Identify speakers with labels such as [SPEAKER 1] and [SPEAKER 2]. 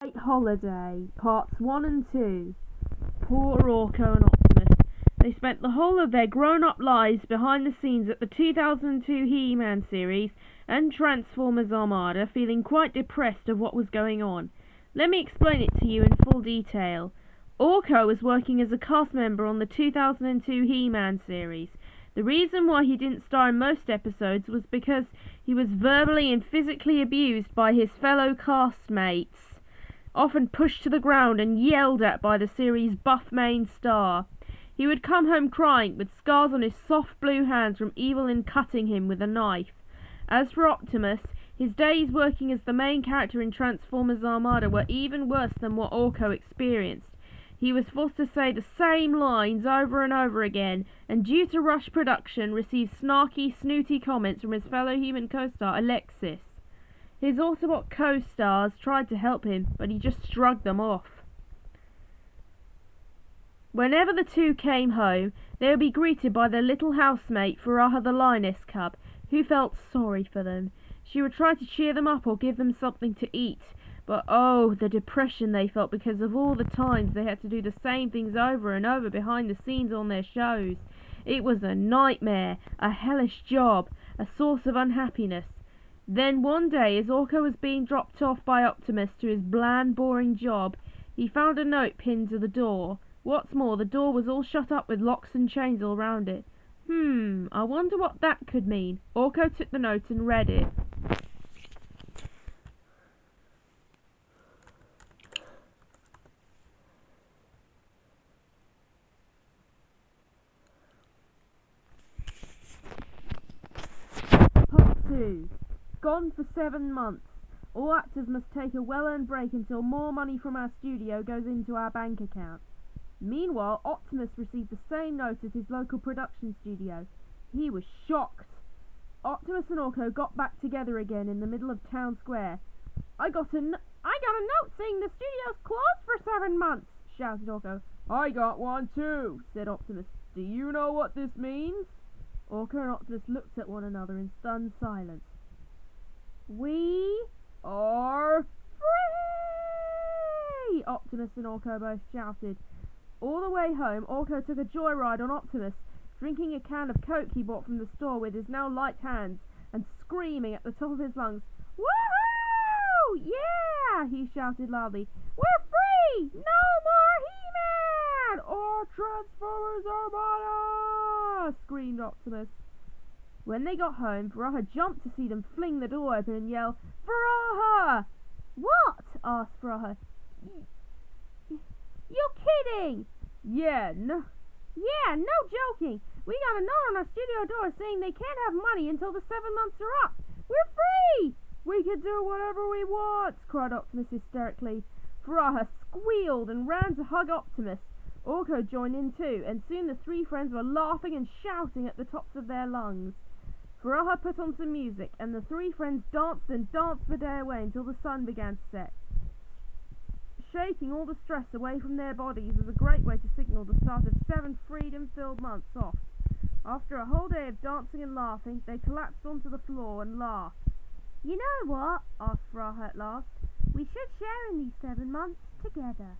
[SPEAKER 1] Great Holiday, Parts 1 and 2. Poor Orko and Optimus. They spent the whole of their grown-up lives behind the scenes at the 2002 He-Man series and Transformers Armada, feeling quite depressed of what was going on. Let me explain it to you in full detail. Orko was working as a cast member on the 2002 He-Man series. The reason why he didn't star in most episodes was because he was verbally and physically abused by his fellow castmates, often pushed to the ground and yelled at by the series' buff main star. He would come home crying, with scars on his soft blue hands from Evelyn cutting him with a knife. As for Optimus, his days working as the main character in Transformers Armada were even worse than what Orko experienced. He was forced to say the same lines over and over again, and due to rush production, received snarky, snooty comments from his fellow human co-star Alexis. His Autobot co-stars tried to help him, but he just shrugged them off. Whenever the two came home, they would be greeted by their little housemate, Furaha the Lioness Cub, who felt sorry for them. She would try to cheer them up or give them something to eat, but oh, the depression they felt because of all the times they had to do the same things over and over behind the scenes on their shows. It was a nightmare, a hellish job, a source of unhappiness. Then one day, as Orko was being dropped off by Optimus to his bland, boring job, he found a note pinned to the door. What's more, the door was all shut up with locks and chains all round it. I wonder what that could mean. Orko took the note and read it. Part 2. Gone for 7 months. All actors must take a well-earned break until more money from our studio goes into our bank account. Meanwhile, Optimus received the same note as his local production studio. He was shocked. Optimus and Orko got back together again in the middle of town square. I got a note saying the studio's closed for 7 months, shouted Orko. I got one too, said Optimus. Do you know what this means? Orko and Optimus looked at one another in stunned silence. We are free! Optimus and Orko both shouted. All the way home, Orko took a joyride on Optimus, drinking a can of Coke he bought from the store with his now light hands, and screaming at the top of his lungs. Woohoo! Yeah! He shouted loudly. We're free! No more He-Man! Or Transformers Armada! Screamed Optimus. When they got home, Furaha jumped to see them fling the door open and yell, Furaha! What? Asked Furaha. You're kidding! Yeah, no joking. We got a note on our studio door saying they can't have money until the 7 months are up. We're free! We can do whatever we want, cried Optimus hysterically. Furaha squealed and ran to hug Optimus. Orko joined in too, and soon the three friends were laughing and shouting at the tops of their lungs. Furaha put on some music, and the three friends danced and danced the day away until the sun began to set. Shaking all the stress away from their bodies was a great way to signal the start of 7 freedom-filled months off. After a whole day of dancing and laughing, they collapsed onto the floor and laughed. You know what? Asked Furaha at last. We should share in these 7 months together.